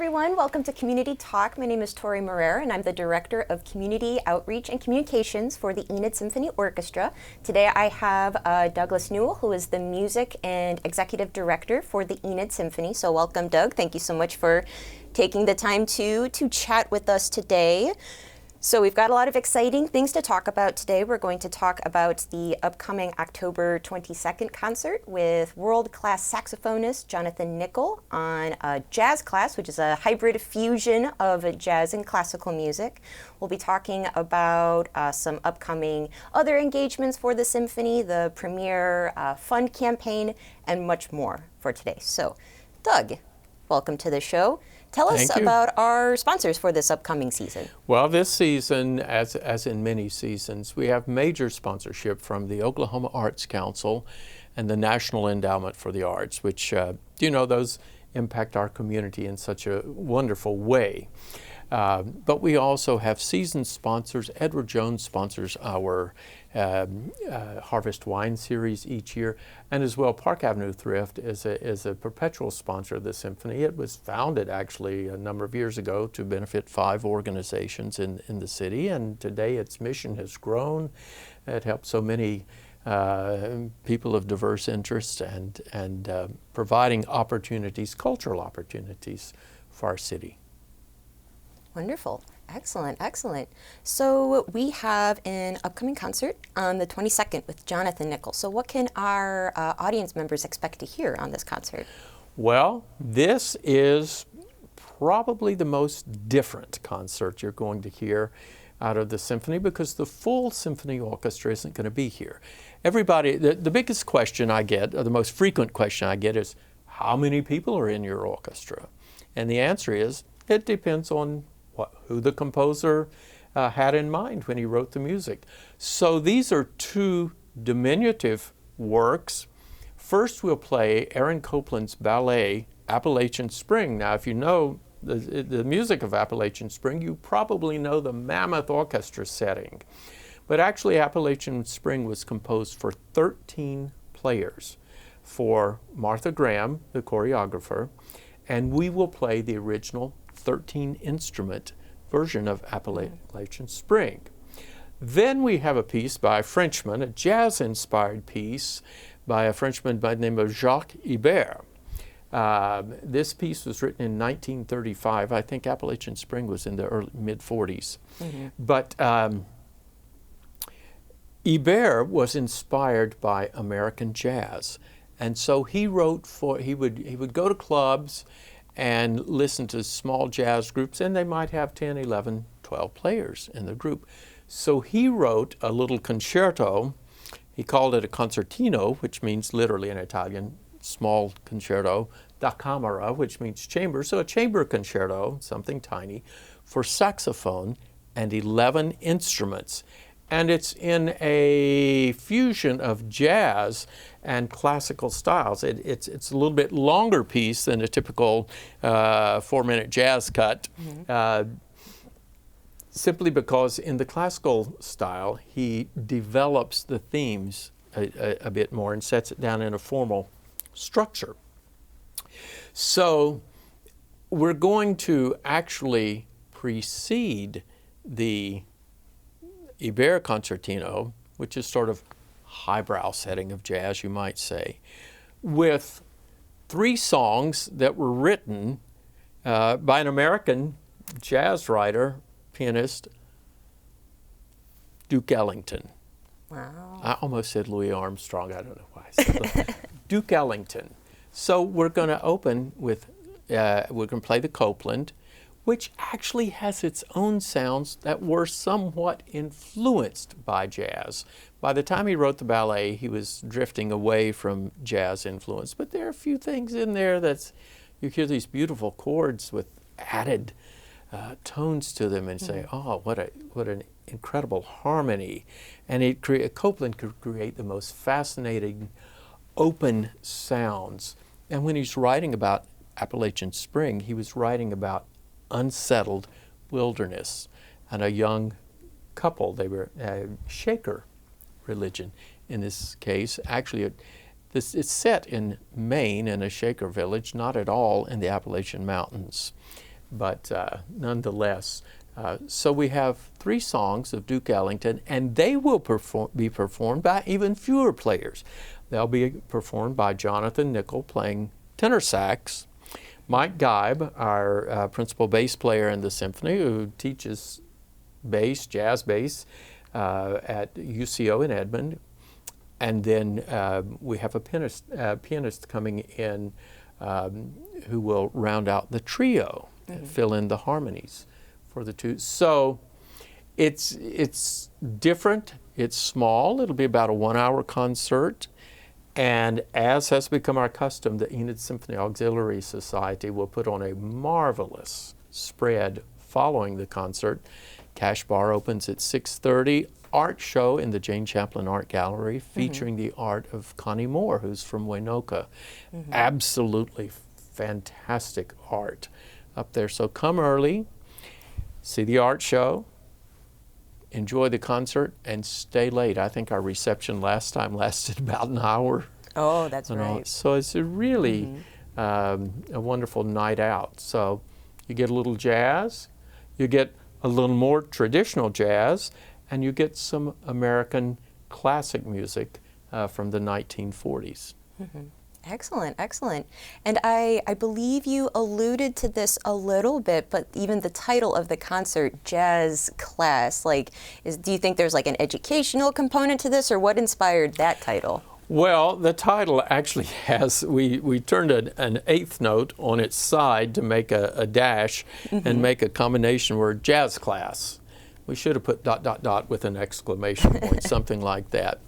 everyone. Welcome to Community Talk. My name is Tori Moreira, and I'm the Director of Community Outreach and Communications for the Enid Symphony Orchestra. Today I have Doug Newell, who is the Music and Executive Director for the Enid Symphony. So welcome, Doug. Thank you so much for taking the time to chat with us today. So we've got a lot of exciting things to talk about today. We're going to talk about the upcoming October 22nd concert with world-class saxophonist Jonathan Nickel on a jazz class, which is a hybrid fusion of jazz and classical music. We'll be talking about some upcoming other engagements for the symphony, the premier fund campaign, and much more for today. So, Doug, welcome to the show. Tell us about our sponsors for this upcoming season. Well, this season, as in many seasons, we have major sponsorship from the Oklahoma Arts Council and the National Endowment for the Arts, which, those impact our community in such a wonderful way. But we also have season sponsors. Edward Jones sponsors our Harvest Wine Series each year, and as well Park Avenue Thrift is a perpetual sponsor of the symphony. It was founded actually a number of years ago to benefit 5 organizations in the city, and today its mission has grown. It helps so many people of diverse interests and providing opportunities, cultural opportunities for our city. Wonderful. Excellent, excellent. So we have an upcoming concert on the 22nd with Jonathan Nickel. So what can our audience members expect to hear on this concert? Well, this is probably the most different concert you're going to hear out of the symphony because the full symphony orchestra isn't going to be here. Everybody, the biggest question I get, or the most frequent question I get is, how many people are in your orchestra? And the answer is, it depends on who the composer had in mind when he wrote the music. So these are 2 diminutive works. First we'll play Aaron Copland's ballet, Appalachian Spring. Now if you know the music of Appalachian Spring, you probably know the mammoth orchestra setting. But actually Appalachian Spring was composed for 13 players for Martha Graham, the choreographer, and we will play the original 13-instrument version of Appalachian Spring. Then we have a piece by a Frenchman, a jazz-inspired piece by a Frenchman by the name of Jacques Ibert. This piece was written in 1935. I think Appalachian Spring was in the mid-40s. Mm-hmm. But Ibert was inspired by American jazz. And so he wrote he would go to clubs and listen to small jazz groups, and they might have 10, 11, 12 players in the group. So he wrote a little concerto. He called it a concertino, which means literally in Italian, small concerto, da camera, which means chamber. So a chamber concerto, something tiny, for saxophone and 11 instruments. And it's in a fusion of jazz and classical styles. It's a little bit longer piece than a typical 4-minute jazz cut, simply because in the classical style, he develops the themes a bit more and sets it down in a formal structure. So we're going to actually precede the Ibert concertino, which is sort of highbrow setting of jazz, you might say, with 3 songs that were written by an American jazz writer, pianist, Duke Ellington. Wow. I almost said Louis Armstrong. I don't know why I said that. Duke Ellington. So we're going to open with, we're going to play the Copland, which actually has its own sounds that were somewhat influenced by jazz. By the time he wrote the ballet, he was drifting away from jazz influence, but there are a few things in there you hear these beautiful chords with added tones to them and say, oh, what an incredible harmony. And Copland could create the most fascinating open sounds. And when he's writing about Appalachian Spring, he was writing about unsettled wilderness and a young couple. They were Shaker religion in this case. Actually, it's set in Maine in a Shaker village, not at all in the Appalachian Mountains. but nonetheless. So we have 3 songs of Duke Ellington, and they will be performed by even fewer players. They'll be performed by Jonathan Nickel playing tenor sax, Mike Geib, our principal bass player in the symphony, who teaches bass, jazz bass, at UCO in Edmond. And then we have a pianist coming in who will round out the trio, fill in the harmonies for the 2. So it's different, it's small, it'll be about a 1-hour concert. And as has become our custom, the Enid Symphony Auxiliary Society will put on a marvelous spread following the concert. Cash bar opens at 6:30. Art show in the Jane Chaplin Art Gallery featuring the art of Connie Moore, who's from Waynoka. Absolutely fantastic art up there. So come early, see the art show, enjoy the concert, and stay late. I think our reception last time lasted about an hour. Oh, that's right. So it's a really a wonderful night out. So you get a little jazz, you get a little more traditional jazz, and you get some American classic music from the 1940s. Excellent, excellent. And I believe you alluded to this a little bit, but even the title of the concert, Jazz Class, do you think there's like an educational component to this, or what inspired that title? Well, the title actually has, we turned an 8th note on its side to make a dash and make a combination word, Jazz Class. We should have put ... with an exclamation point, something like that.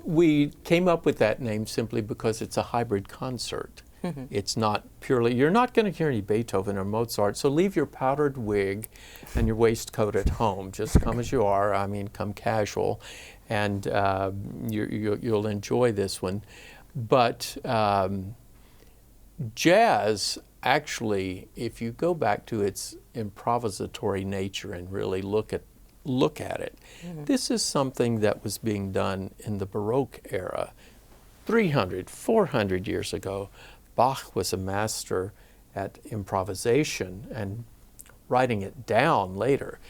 We came up with that name simply because it's a hybrid concert. It's not purely, you're not going to hear any Beethoven or Mozart, so leave your powdered wig and your waistcoat at home. Just come as you are, I mean, come casual, and you'll enjoy this one. But jazz, actually, if you go back to its improvisatory nature and really look at it, this is something that was being done in the Baroque era. 300, 400 years ago, Bach was a master at improvisation and writing it down later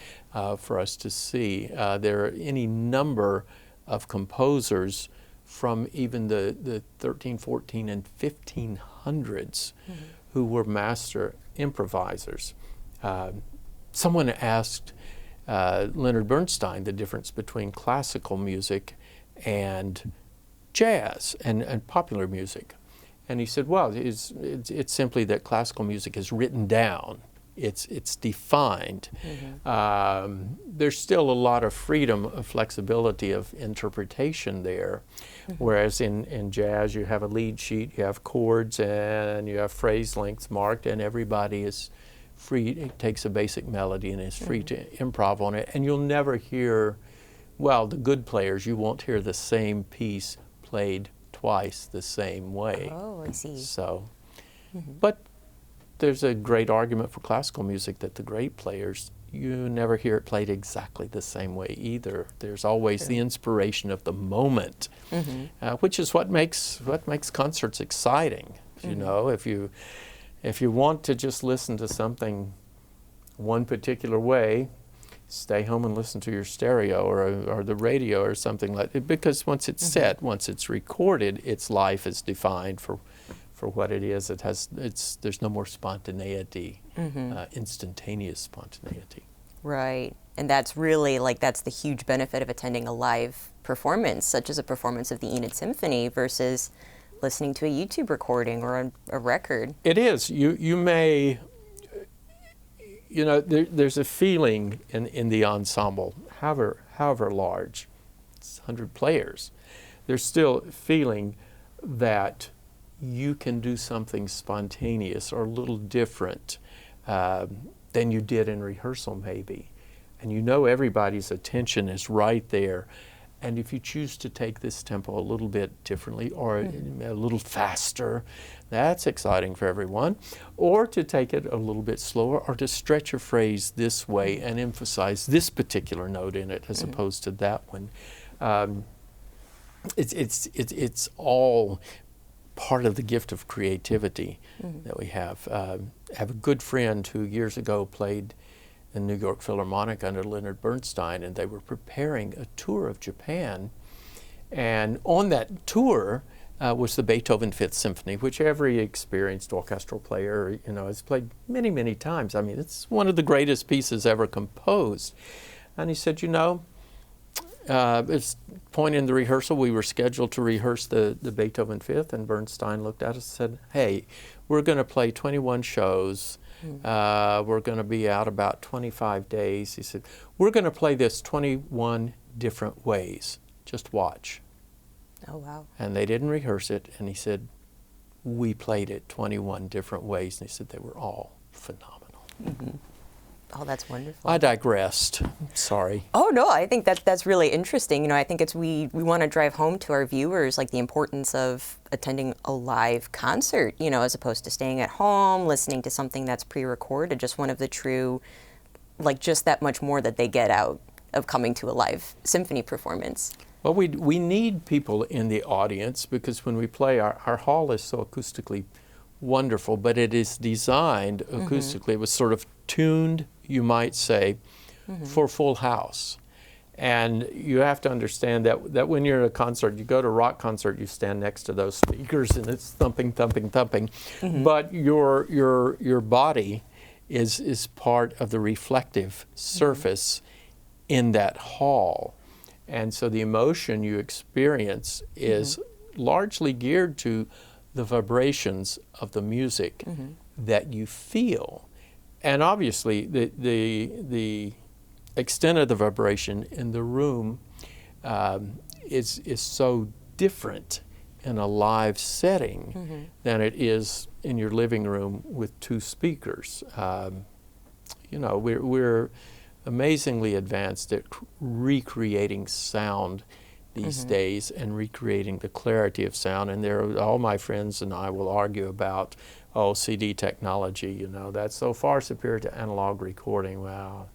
for us to see. There are any number of composers from even the 13, 14, and 1500s who were master improvisers. Someone asked Leonard Bernstein the difference between classical music and jazz and popular music. And he said, well, it's simply that classical music is written down. It's defined. There's still a lot of freedom, of flexibility of interpretation there. Whereas in jazz, you have a lead sheet, you have chords, and you have phrase lengths marked, and everybody is free. It takes a basic melody and is free to improv on it. And you'll never hear, well, the good players, you won't hear the same piece played twice the same way. Oh, I see. So, but there's a great argument for classical music that the great players, you never hear it played exactly the same way either. There's always the inspiration of the moment, which is what makes concerts exciting. You know, if you want to just listen to something one particular way, stay home and listen to your stereo or the radio or something like that. Because once it's set, once it's recorded, its life is defined for what it is. There's no more spontaneity, instantaneous spontaneity. Right, and that's really that's the huge benefit of attending a live performance, such as a performance of the Enid Symphony, versus listening to a YouTube recording or a record. It is. You may. You know, there's a feeling in the ensemble, however large, it's 100 players, there's still a feeling that you can do something spontaneous or a little different than you did in rehearsal maybe. And you know everybody's attention is right there. And if you choose to take this tempo a little bit differently or a little faster, that's exciting for everyone. Or to take it a little bit slower, or to stretch a phrase this way and emphasize this particular note in it as opposed to that one. It's all part of the gift of creativity that we have. I have a good friend who years ago played in New York Philharmonic under Leonard Bernstein, and they were preparing a tour of Japan. And on that tour was the Beethoven Fifth Symphony, which every experienced orchestral player, has played many, many times. I mean, it's one of the greatest pieces ever composed. And he said, it's point in the rehearsal, we were scheduled to rehearse the Beethoven Fifth, and Bernstein looked at us and said, hey, we're going to play 21 shows. We're going to be out about 25 days. He said, we're going to play this 21 different ways. Just watch. Oh, wow. And they didn't rehearse it, and he said, we played it 21 different ways, and he said they were all phenomenal. Oh, that's wonderful. I digressed. Sorry. Oh, no, I think that's really interesting. I think we want to drive home to our viewers, like, the importance of attending a live concert, as opposed to staying at home, listening to something that's pre-recorded, just one of the true, like, just that much more that they get out of coming to a live symphony performance. Well, we need people in the audience, because when we play, our hall is so acoustically wonderful, but it is designed acoustically. It was sort of tuned, you might say, for full house. And you have to understand that when you're at a concert, you go to a rock concert, you stand next to those speakers and it's thumping, thumping, thumping. But your body is part of the reflective surface in that hall. And so the emotion you experience is largely geared to the vibrations of the music that you feel. And obviously the extent of the vibration in the room is so different in a live setting than it is in your living room with two speakers. We're amazingly advanced at recreating sound these days and recreating the clarity of sound. And all my friends and I will argue about, CD technology, that's so far superior to analog recording. Well,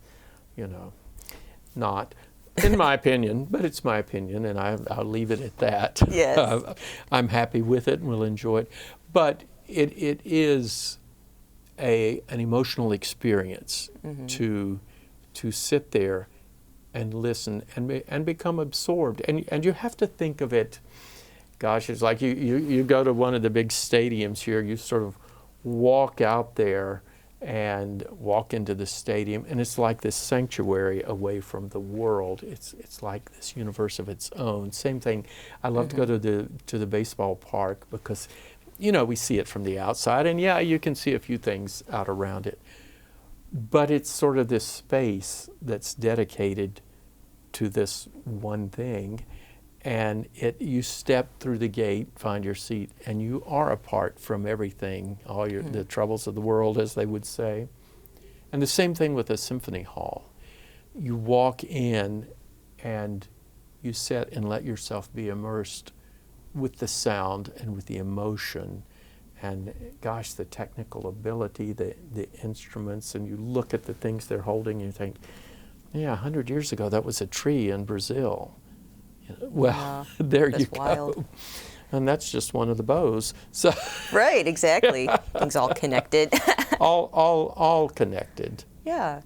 not, in my opinion, but it's my opinion, and I'll leave it at that. Yes. I'm happy with it and will enjoy it. But it is an emotional experience to sit there and listen and become absorbed. And you have to think of it, gosh, it's like you go to one of the big stadiums here, you sort of walk out there and walk into the stadium, and it's like this sanctuary away from the world. It's like this universe of its own. Same thing, I love to go to the baseball park, because we see it from the outside, and yeah, you can see a few things out around it. But it's sort of this space that's dedicated to this one thing, and you step through the gate, find your seat, and you are apart from everything, all the troubles of the world, as they would say. And the same thing with a symphony hall. You walk in and you sit and let yourself be immersed with the sound and with the emotion. And gosh, the technical ability, the instruments, and you look at the things they're holding and you think, yeah, 100 years ago that was a tree in Brazil. Well, there you go. Wild. And that's just one of the bows. So right, exactly. Things all connected. all connected. Yeah.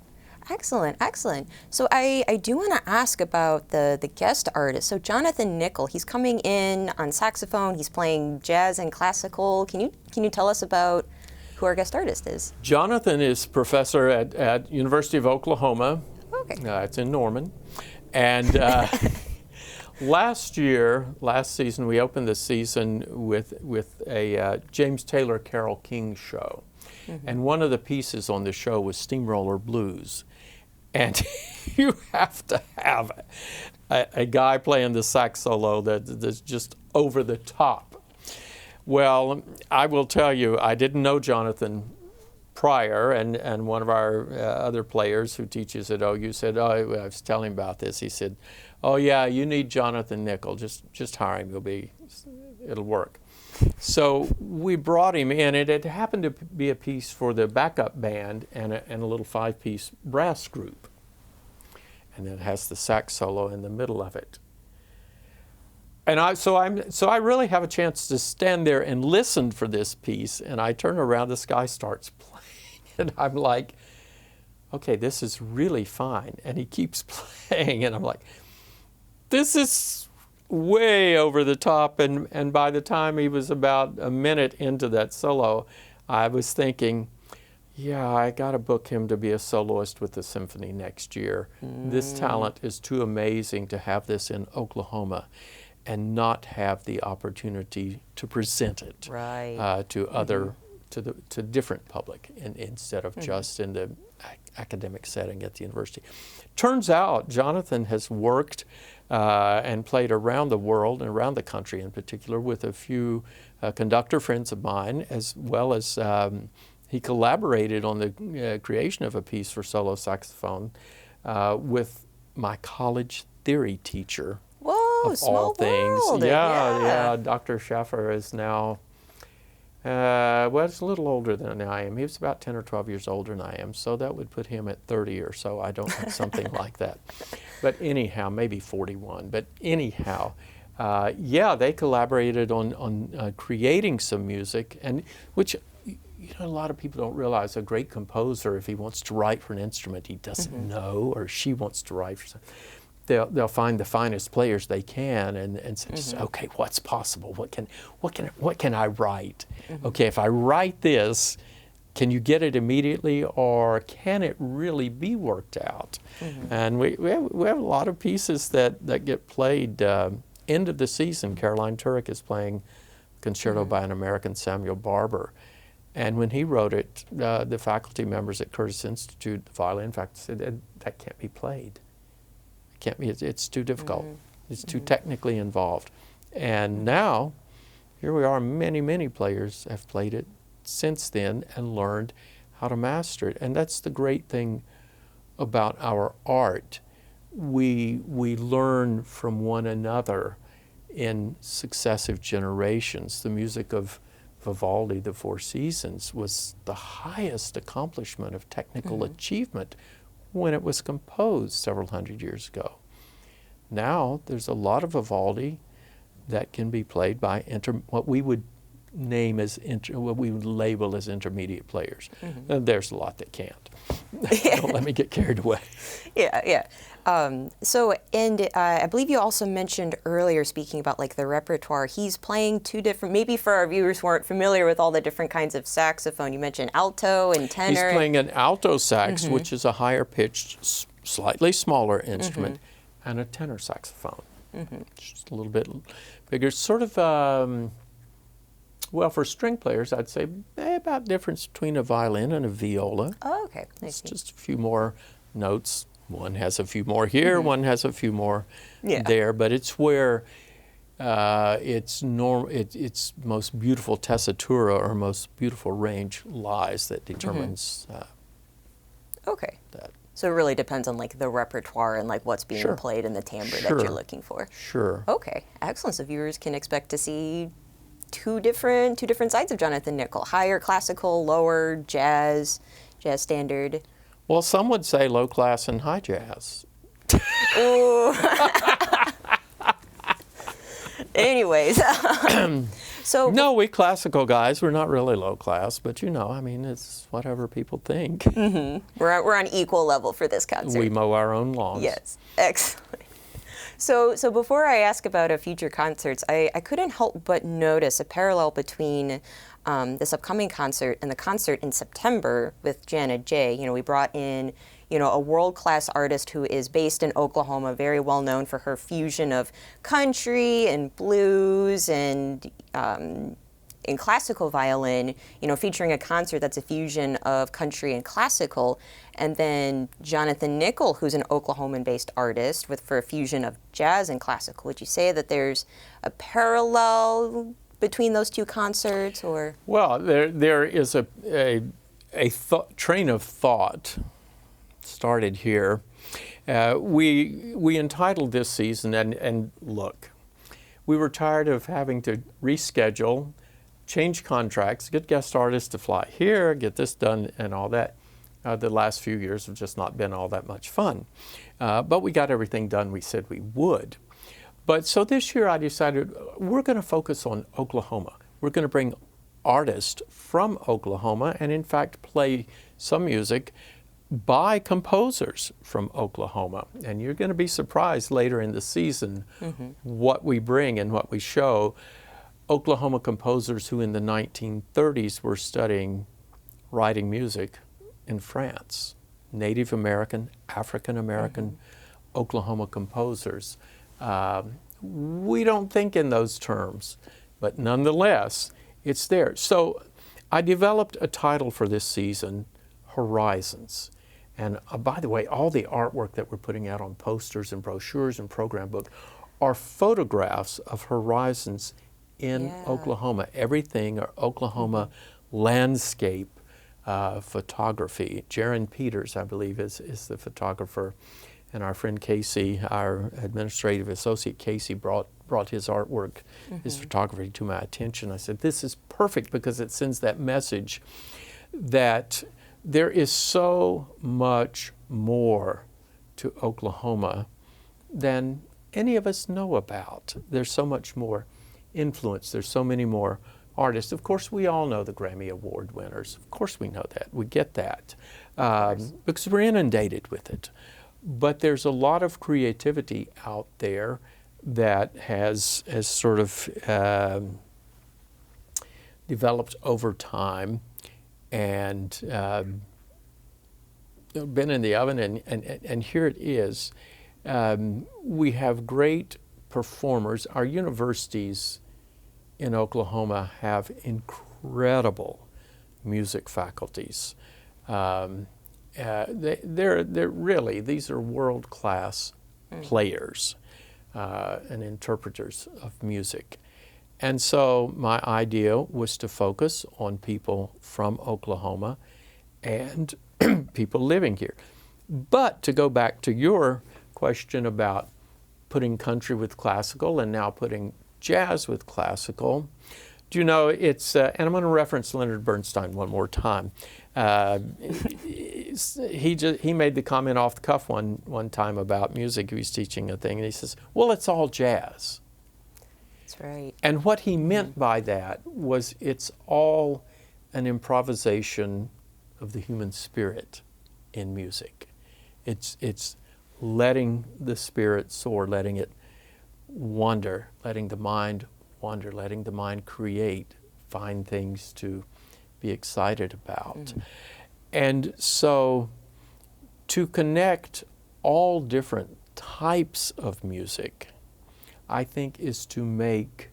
Excellent, excellent. So I do want to ask about the guest artist. So Jonathan Nickel, he's coming in on saxophone. He's playing jazz and classical. Can you tell us about who our guest artist is? Jonathan is professor at University of Oklahoma. Okay. It's in Norman. And last season, we opened the season with a James Taylor Carole King show. And one of the pieces on the show was Steamroller Blues. And you have to have a guy playing the sax solo that's just over the top. Well, I will tell you, I didn't know Jonathan prior, and one of our other players who teaches at OU said, I was telling him about this. He said, oh yeah, you need Jonathan Nickel. Just hire him. It'll work. So we brought him in, and it happened to be a piece for the backup band and a little 5-piece brass group. And it has the sax solo in the middle of it. And so I really have a chance to stand there and listen for this piece, and I turn around, this guy starts playing, and I'm like, okay, this is really fine. And he keeps playing, and I'm like, this is way over the top. And by the time he was about a minute into that solo, I was thinking, yeah, I got to book him to be a soloist with the symphony next year. This talent is too amazing to have this in Oklahoma and not have the opportunity to present it to other, to different public, instead of just in the academic setting at the university. Turns out Jonathan has worked and played around the world and around the country in particular with a few conductor friends of mine, as well as he collaborated on the creation of a piece for solo saxophone with my college theory teacher. Whoa, of small all things. world. Yeah. Dr. Schaffer is now, well, he's a little older than I am. He was about 10 or 12 years older than I am, so that would put him at 30 or so. I don't know, something like that. But anyhow, maybe 41. But anyhow, yeah, they collaborated on creating some music, and which, you know, a lot of people don't realize a great composer, if he wants to write for an instrument he doesn't know, or she wants to write for something, they'll find the finest players they can and say, okay, what's possible? What can I write? Okay, if I write this, can you get it immediately, or can it really be worked out? And we have a lot of pieces that get played end of the season. Caroline Turek is playing Concerto by an American Samuel Barber. And when he wrote it, the faculty members at Curtis Institute, the violin faculty, said that can't be played. It can't be. It's too difficult. It's too technically involved. And now, here we are. Many players have played it since then and learned how to master it. And that's the great thing about our art. We learn from one another in successive generations. The music of Vivaldi, The Four Seasons, was the highest accomplishment of technical achievement when it was composed several hundred years ago. Now there's a lot of Vivaldi that can be played by what we would name as what we would label as intermediate players. And there's a lot that can't. Don't let me get carried away. So, and I believe you also mentioned earlier, speaking about like the repertoire, he's playing two different, maybe for our viewers who aren't familiar with all the different kinds of saxophone, you mentioned alto and tenor. He's playing an alto sax, which is a higher pitched, slightly smaller instrument, and a tenor saxophone, just a little bit bigger. Sort of, well, for string players, I'd say about the difference between a violin and a viola. Oh, okay. It's just a few more notes. One has a few more here, one has a few more there, but it's where its most beautiful tessitura or most beautiful range lies that determines that. So it really depends on like the repertoire and like what's being played and the timbre that you're looking for. Okay, excellent. So viewers can expect to see two different sides of Jonathan Nickel: higher classical, lower jazz standard. Well, some would say low class and high jazz. Ooh. Anyways, so no, we classical guys, we're not really low class, but you know, I mean, it's whatever people think. We're on equal level for this concert. We mow our own lawns. Yes, excellent. So before I ask about future concerts, I couldn't help but notice a parallel between this upcoming concert and the concert in September with Janet J. You know, we brought in, you know, a world-class artist who is based in Oklahoma, very well known for her fusion of country and blues and in classical violin, you know, featuring a concert that's a fusion of country and classical. And then Jonathan Nickel, who's an Oklahoman-based artist for a fusion of jazz and classical. Would you say that there's a parallel between those two concerts, or? Well, there is a train of thought started here. We entitled this season, and look, we were tired of having to reschedule, change contracts, get guest artists to fly here, get this done and all that. The last few years have just not been all that much fun. But we got everything done we said we would. But so this year I decided we're going to focus on Oklahoma. We're going to bring artists from Oklahoma and in fact play some music by composers from Oklahoma. And you're going to be surprised later in the season what we bring and what we show. Oklahoma composers who in the 1930s were studying writing music in France. Native American, African American, Oklahoma composers. We don't think in those terms, but nonetheless, it's there. So I developed a title for this season, Horizons. And by the way, all the artwork that we're putting out on posters and brochures and program books are photographs of horizons in Oklahoma. Everything are Oklahoma landscape photography. Jaron Peters, I believe, is the photographer. And our friend Casey, our administrative associate Casey, brought his artwork, his photography to my attention. I said, this is perfect because it sends that message that there is so much more to Oklahoma than any of us know about. There's so much more influence. There's so many more artists. Of course, we all know the Grammy Award winners. Of course we know that. We get that because we're inundated with it. But there's a lot of creativity out there that has sort of developed over time and been in the oven, and here it is. We have great performers. Our universities in Oklahoma have incredible music faculties. They're really, these are world-class players and interpreters of music. And so my idea was to focus on people from Oklahoma and people living here. But to go back to your question about putting country with classical and now putting jazz with classical, do you know, it's, and I'm going to reference Leonard Bernstein one more time. He made the comment off the cuff one time about music. He was teaching a thing, and he says, well, it's all jazz. That's right. And what he meant by that was it's all an improvisation of the human spirit in music. It's letting the spirit soar, letting it wander, letting the mind wander, letting the mind create, find things to be excited about. And so to connect all different types of music, I think, is to make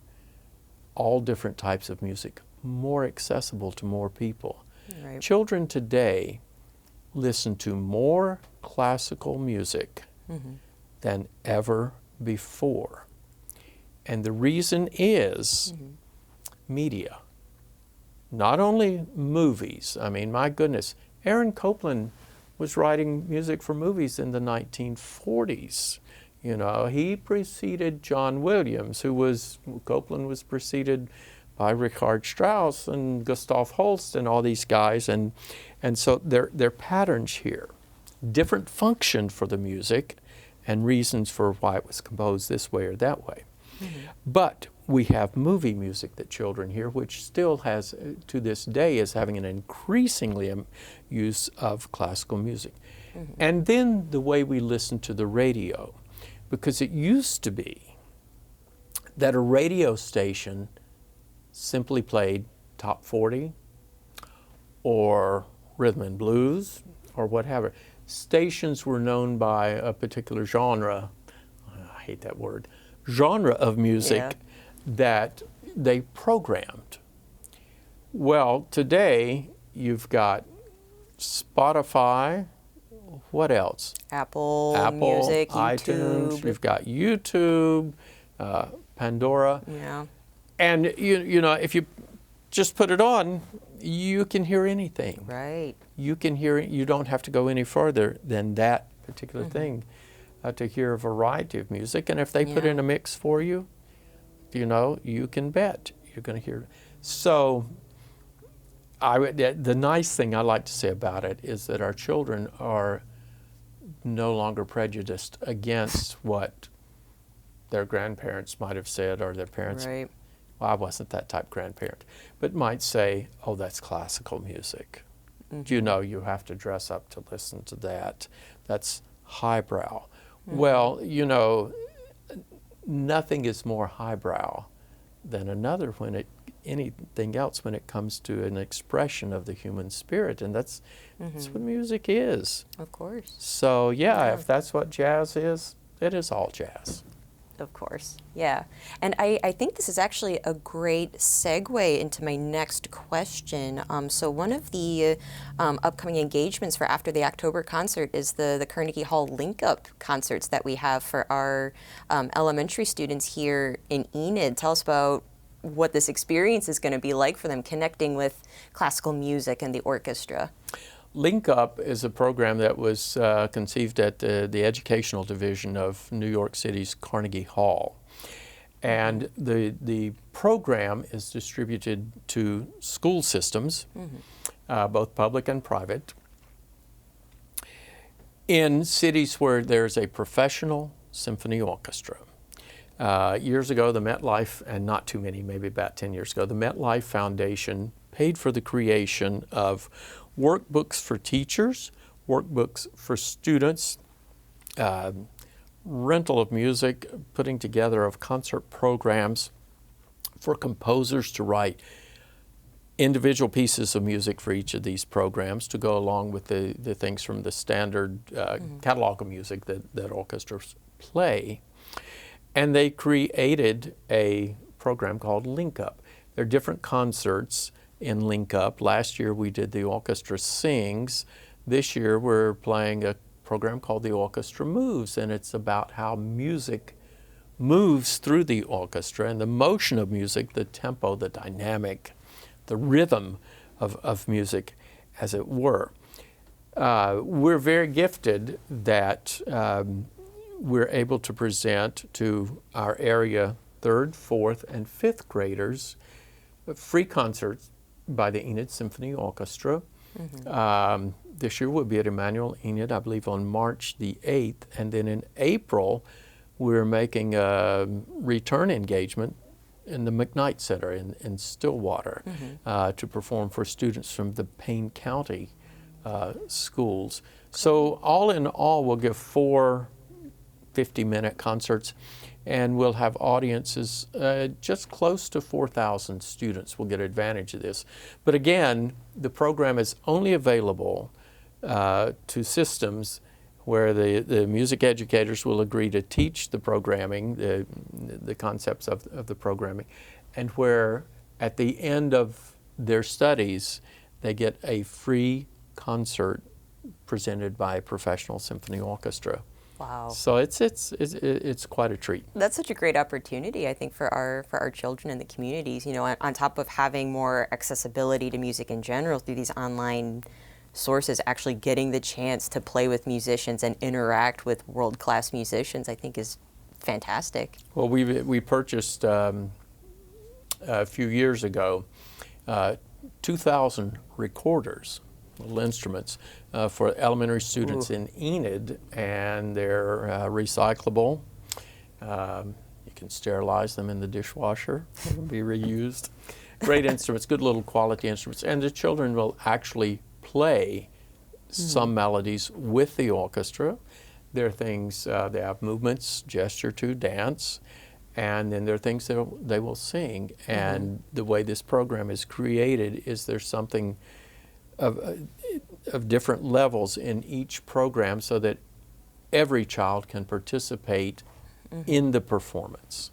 all different types of music more accessible to more people. Right. Children today listen to more classical music than ever before. And the reason is media. Not only movies. I mean, my goodness, Aaron Copland was writing music for movies in the 1940s. You know, he preceded John Williams, Copland was preceded by Richard Strauss and Gustav Holst and all these guys. And so there are patterns here. Different function for the music and reasons for why it was composed this way or that way. But we have movie music that children hear, which still has, to this day, is having an increasingly use of classical music. And then the way we listen to the radio, because it used to be that a radio station simply played top 40 or rhythm and blues or whatever. Stations were known by a particular genre, I hate that word, genre of music that they programmed. Well, today you've got Spotify, what else? Apple Music, iTunes, YouTube. you've got YouTube, Pandora. Yeah. And you know, if you just put it on, you can hear anything. Right. You can hear it. You don't have to go any further than that particular thing to hear a variety of music. And if they put in a mix for you, you know, you can bet you're going to hear it. So the nice thing I like to say about it is that our children are no longer prejudiced against what their grandparents might have said, or their parents, Right. well, I wasn't that type of grandparent, but might say, oh, that's classical music. Do you know you have to dress up to listen to that? That's highbrow. Well, you know, nothing is more highbrow than another anything else when it comes to an expression of the human spirit, and that's what music is. Of course. So yeah, Yeah. if that's what jazz is, it is all jazz. Of course, yeah. And I think this is actually a great segue into my next question. So one of the upcoming engagements for after the October concert is the Carnegie Hall link-up concerts that we have for our elementary students here in Enid. Tell us about what this experience is going to be like for them connecting with classical music and the orchestra. Link Up is a program that was conceived at the Educational Division of New York City's Carnegie Hall. And the program is distributed to school systems, both public and private, in cities where there's a professional symphony orchestra. Years ago, the MetLife, and not too many, maybe about 10 years ago, the MetLife Foundation paid for the creation of workbooks for teachers, workbooks for students, rental of music, putting together of concert programs for composers to write individual pieces of music for each of these programs to go along with the things from the standard catalog of music that orchestras play. And they created a program called Link Up. There are different concerts in Link Up. Last year we did the Orchestra Sings. This year we're playing a program called the Orchestra Moves, and it's about how music moves through the orchestra and the motion of music, the tempo, the dynamic, the rhythm of music, as it were. We're very gifted that we're able to present to our area 3rd, 4th, and 5th graders free concerts by the Enid Symphony Orchestra. This year we'll be at Emmanuel Enid, I believe, on March the 8th. And then in April, we're making a return engagement in the McKnight Center in Stillwater to perform for students from the Payne County schools. So all in all, we'll give 4 50-minute concerts, and we'll have audiences, just close to 4,000 students will get advantage of this. But again, the program is only available to systems where the music educators will agree to teach the programming, the concepts of the programming, and where at the end of their studies, they get a free concert presented by a professional symphony orchestra. Wow. So it's quite a treat. That's such a great opportunity, I think, for our children in the communities. You know, on top of having more accessibility to music in general through these online sources, actually getting the chance to play with musicians and interact with world-class musicians, I think, is fantastic. Well, we purchased a few years ago 2,000 recorders, little instruments, for elementary students in Enid, and they're recyclable. You can sterilize them in the dishwasher. They can be reused. Great instruments, good little quality instruments, and the children will actually play some melodies with the orchestra. There are things, they have movements, gesture to dance, and then there are things that they will sing. And the way this program is created is there's something of different levels in each program so that every child can participate in the performance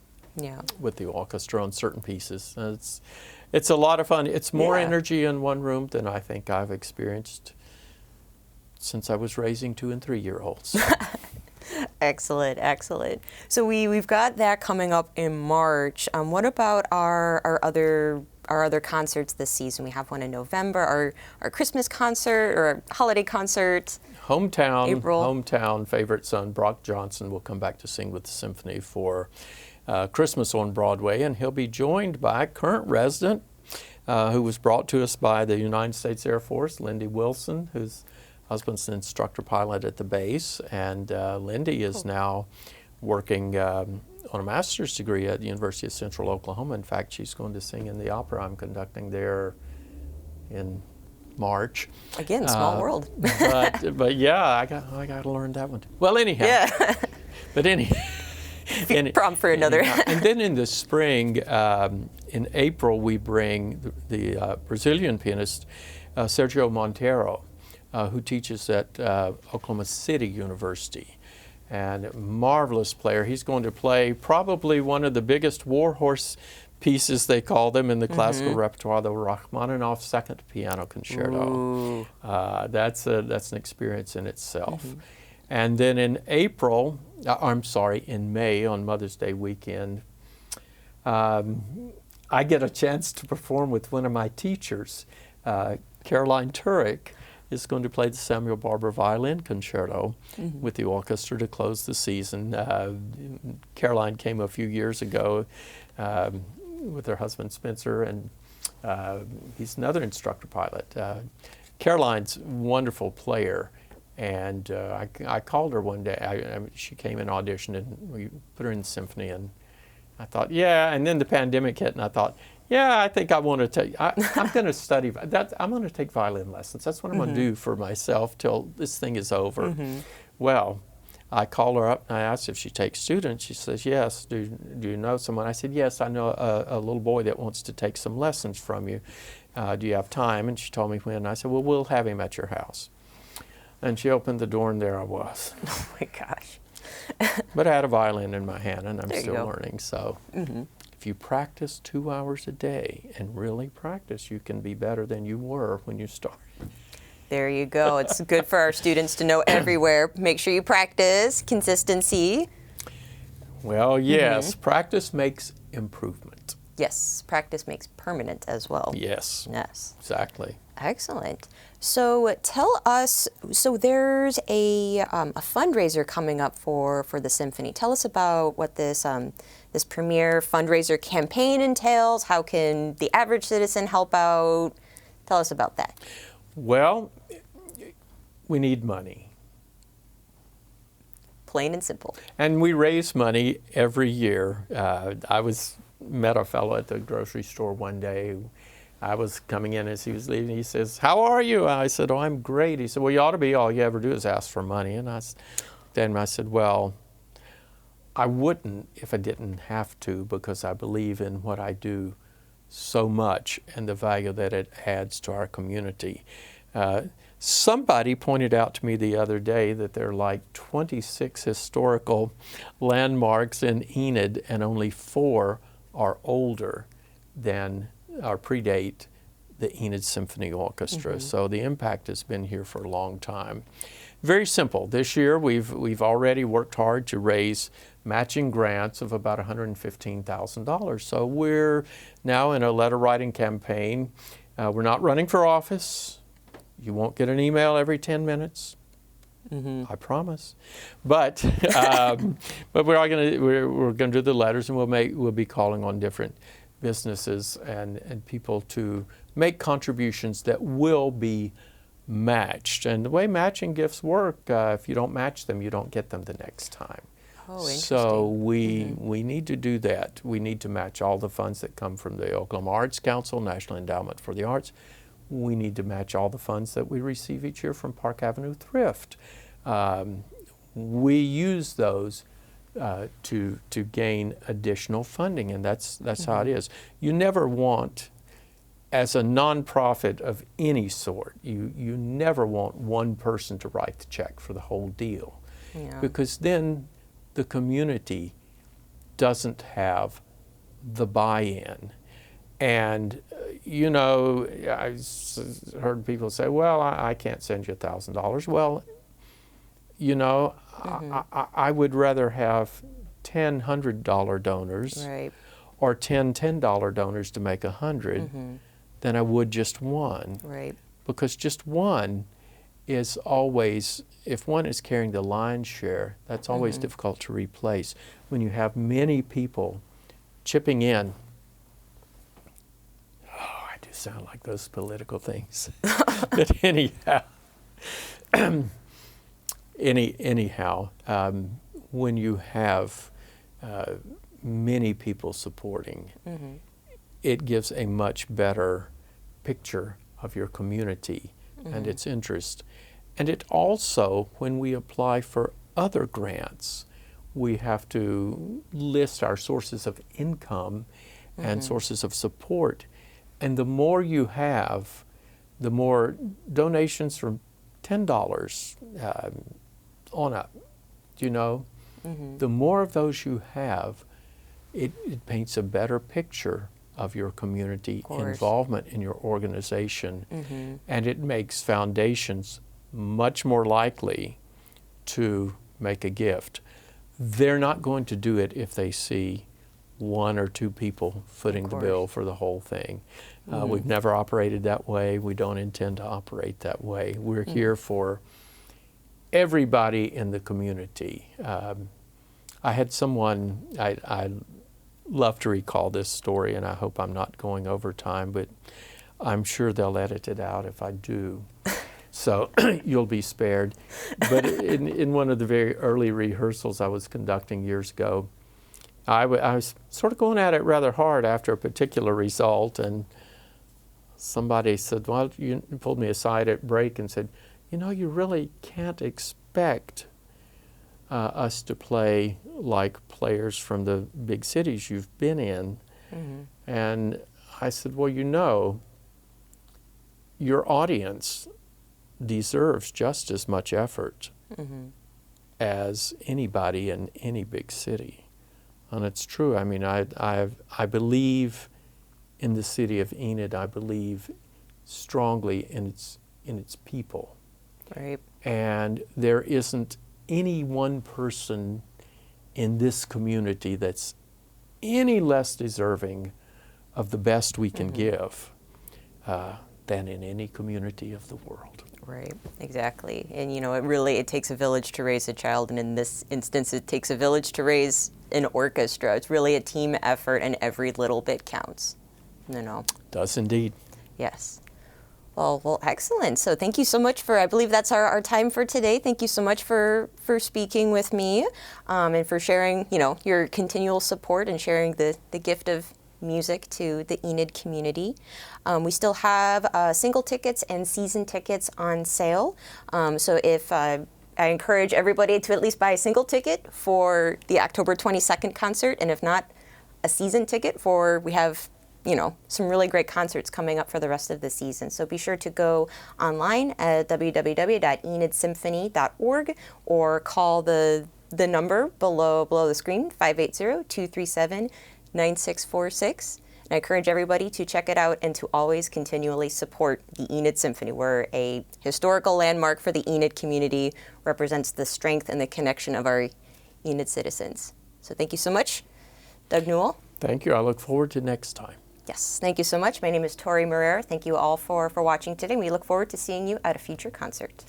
with the orchestra on certain pieces. It's a lot of fun. It's more energy in one room than I think I've experienced since I was raising 2- and 3-year-olds. Excellent, excellent. So we've got that coming up in March. What about our other concerts this season? We have one in November, our Christmas concert or holiday concert. Hometown favorite son Brock Johnson will come back to sing with the symphony for Christmas on Broadway, and he'll be joined by a current resident who was brought to us by the United States Air Force, Lindy Wilson, whose husband's an instructor pilot at the base, and Lindy is now working on a master's degree at the University of Central Oklahoma. In fact, she's going to sing in the opera I'm conducting there in March. Again, small world. but yeah, I got to learn that one too. Well, anyhow. Yeah. But anyhow. Prompt for another. And then in the spring, in April, we bring the Brazilian pianist Sergio Monteiro, who teaches at Oklahoma City University. And marvelous player. He's going to play probably one of the biggest warhorse pieces, they call them, in the classical repertoire, the Rachmaninoff Second Piano Concerto. That's an experience in itself. And then in May, on Mother's Day weekend, I get a chance to perform with one of my teachers. Caroline Turek is going to play the Samuel Barber Violin Concerto with the orchestra to close the season. Caroline came a few years ago with her husband Spencer, and he's another instructor pilot. Caroline's a wonderful player, and I called her one day. She came and auditioned, and we put her in the symphony, and I thought, yeah, and then the pandemic hit, and I thought, yeah, I think I want to take, I'm going to study that. I'm going to take violin lessons. That's what I'm going to do for myself till this thing is over. Well, I called her up and I asked if she takes students. She says, yes. Do you know someone? I said, yes, I know a little boy that wants to take some lessons from you. Do you have time? And she told me when. I said, well, we'll have him at your house. And she opened the door, and there I was. Oh my gosh. But I had a violin in my hand, and I'm There you still go. learning. So if you practice 2 hours a day and really practice, you can be better than you were when you started. There you go. It's good for our students to know everywhere. Make sure you practice. Consistency. Well, yes, practice makes improvement. Yes, practice makes permanent as well. Yes, Yes. exactly. Excellent. So tell us, so there's a fundraiser coming up for the symphony. Tell us about what this this premier fundraiser campaign entails. How can the average citizen help out? Tell us about that. Well, we need money. Plain and simple. And we raise money every year. I met a fellow at the grocery store one day. I was coming in as he was leaving. He says, how are you? I said, oh, I'm great. He said, well, you ought to be. All you ever do is ask for money. And then I said, well, I wouldn't if I didn't have to, because I believe in what I do so much and the value that it adds to our community. Somebody pointed out to me the other day that there are like 26 historical landmarks in Enid, and only 4 are older than or predate the Enid Symphony Orchestra. So the impact has been here for a long time. Very simple. This year we've already worked hard to raise matching grants of about $115,000. So we're now in a letter writing campaign. We're not running for office. You won't get an email every 10 minutes. I promise. But we're going to do the letters, and we'll be calling on different businesses and people to make contributions that will be matched. And the way matching gifts work, if you don't match them, you don't get them the next time. Oh, interesting. So we need to do that. We need to match all the funds that come from the Oklahoma Arts Council, National Endowment for the Arts. We need to match all the funds that we receive each year from Park Avenue Thrift. We use those to gain additional funding, and that's how it is. You never want, as a nonprofit of any sort, you never want one person to write the check for the whole deal, because then the community doesn't have the buy-in. And you know, I heard people say, well, I can't send you $1,000. Well, you know, I would rather have 10 $100 donors, Right. or 10 $10 donors to make 100 than I would just one. Right. Because just one is always, if one is carrying the lion's share, that's always difficult to replace. When you have many people chipping in, oh, I do sound like those political things. But anyhow, when you have many people supporting, it gives a much better picture of your community and its interest. And it also, when we apply for other grants, we have to list our sources of income and sources of support. And the more you have, the more donations from $10 on up, the more of those you have, it paints a better picture of your community involvement in your organization, and it makes foundations much more likely to make a gift. They're not going to do it if they see one or two people footing the bill for the whole thing. We've never operated that way. We don't intend to operate that way. We're here for everybody in the community. I had someone, I love to recall this story, and I hope I'm not going over time, but I'm sure they'll edit it out if I do. So you'll be spared. But in one of the very early rehearsals I was conducting years ago, I was sort of going at it rather hard after a particular result, and somebody said, well, you pulled me aside at break and said, you really can't expect us to play like players from the big cities you've been in. And I said, well, your audience deserves just as much effort as anybody in any big city. And it's true. I mean, I believe in the city of Enid. I believe strongly in its people. Right. And there isn't any one person in this community that's any less deserving of the best we can give than in any community of the world. Right, exactly. And it takes a village to raise a child, and in this instance it takes a village to raise an orchestra. It's really a team effort, and every little bit counts. Does indeed. Yes. Well, excellent. So thank you so much I believe that's our time for today. Thank you so much for speaking with me and for sharing, your continual support and sharing the gift of music to the Enid community. We still have single tickets and season tickets on sale. So if I encourage everybody to at least buy a single ticket for the October 22nd concert, and if not, a season ticket we have some really great concerts coming up for the rest of the season. So be sure to go online at www.enidsymphony.org or call the number below the screen, 580-237-9646. And I encourage everybody to check it out and to always continually support the Enid Symphony. We're a historical landmark for the Enid community, represents the strength and the connection of our Enid citizens. So thank you so much, Doug Newell. Thank you. I look forward to next time. Yes, thank you so much. My name is Tori Moreira. Thank you all for watching today. We look forward to seeing you at a future concert.